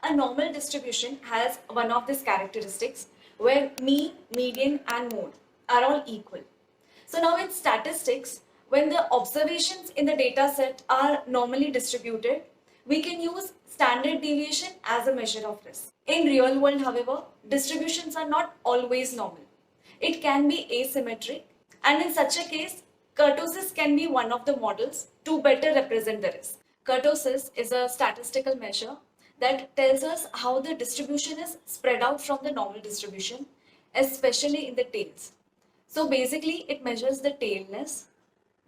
A normal distribution has one of these characteristics where mean, median and mode are all equal. So now in statistics, when the observations in the data set are normally distributed, we can use standard deviation as a measure of risk. In real world, however, distributions are not always normal. It can be asymmetric, and in such a case, kurtosis can be one of the models to better represent the risk. Kurtosis is a statistical measure that tells us how the distribution is spread out from the normal distribution, especially in the tails. So basically, it measures the tailness.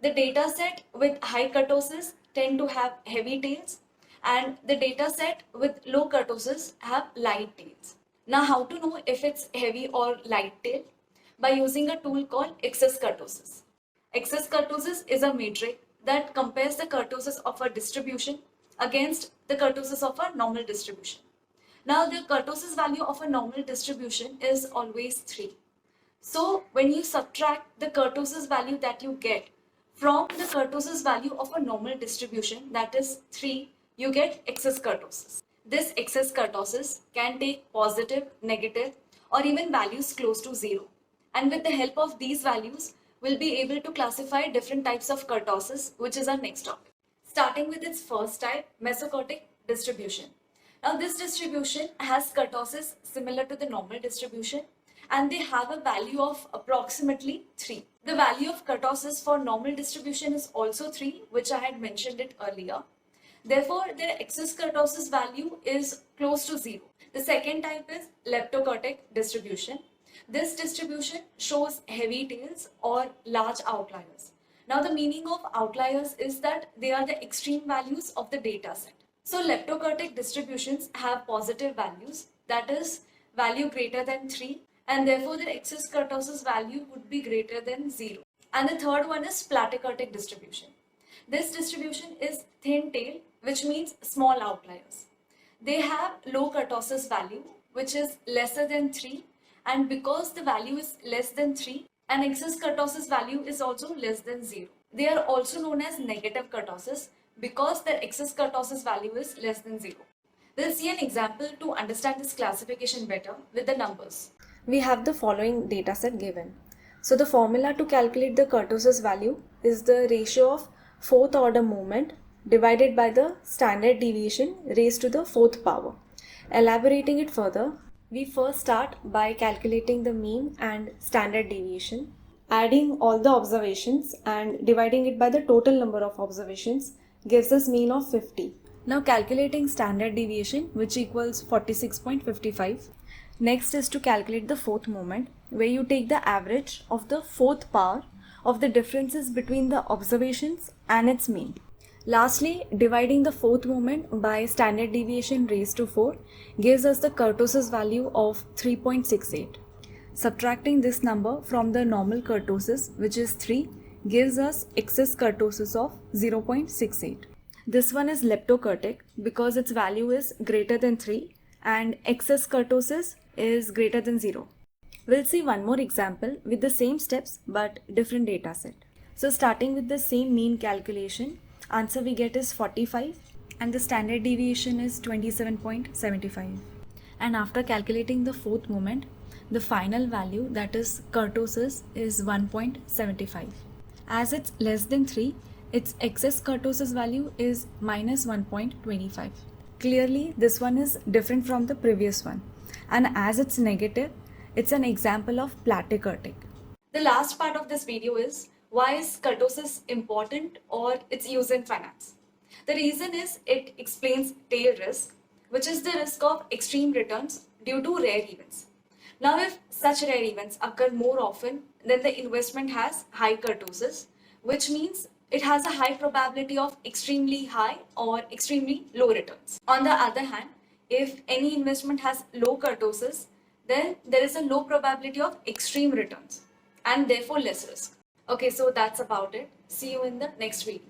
The data set with high kurtosis tend to have heavy tails, and the data set with low kurtosis have light tails. Now, how to know if it's heavy or light tail? By using a tool called excess kurtosis. Excess kurtosis is a metric that compares the kurtosis of a distribution against the kurtosis of a normal distribution. Now, the kurtosis value of a normal distribution is always 3. So, when you subtract the kurtosis value that you get from the kurtosis value of a normal distribution, that is 3, you get excess kurtosis. This excess kurtosis can take positive, negative, or even values close to 0. And with the help of these values, we'll be able to classify different types of kurtosis, which is our next topic. Starting with its first type, mesokurtic distribution. Now, this distribution has kurtosis similar to the normal distribution, and they have a value of approximately 3. The value of kurtosis for normal distribution is also 3, which I had mentioned it earlier. Therefore, the excess kurtosis value is close to 0. The second type is leptokurtic distribution. This distribution shows heavy tails or large outliers. Now, the meaning of outliers is that they are the extreme values of the data set. So, leptokurtic distributions have positive values, that is, value greater than 3, and therefore the excess kurtosis value would be greater than 0. And the third one is platykurtic distribution. This distribution is thin tail, which means small outliers. They have low kurtosis value, which is lesser than 3, and because the value is less than 3, an excess kurtosis value is also less than 0. They are also known as negative kurtosis because their excess kurtosis value is less than 0. We'll see an example to understand this classification better with the numbers. We have the following dataset given. So the formula to calculate the kurtosis value is the ratio of fourth order movement divided by the standard deviation raised to the fourth power. Elaborating it further, we first start by calculating the mean and standard deviation, adding all the observations and dividing it by the total number of observations gives us mean of 50. Now calculating standard deviation, which equals 46.55. Next is to calculate the fourth moment, where you take the average of the fourth power of the differences between the observations and its mean. Lastly, dividing the fourth moment by standard deviation raised to 4 gives us the kurtosis value of 3.68. Subtracting this number from the normal kurtosis, which is 3, gives us excess kurtosis of 0.68. This one is leptokurtic because its value is greater than 3 and excess kurtosis is greater than 0. We'll see one more example with the same steps but different data set. So starting with the same mean calculation, answer we get is 45 and the standard deviation is 27.75. And after calculating the fourth moment, the final value, that is kurtosis, is 1.75. As it's less than 3, its excess kurtosis value is minus 1.25. Clearly, this one is different from the previous one. And as it's negative, it's an example of platykurtic. The last part of this video is why is kurtosis important or its use in finance? The reason is it explains tail risk, which is the risk of extreme returns due to rare events. Now, if such rare events occur more often, then the investment has high kurtosis, which means it has a high probability of extremely high or extremely low returns. On the other hand, if any investment has low kurtosis, then there is a low probability of extreme returns and therefore less risk. Okay, so that's about it. See you in the next video.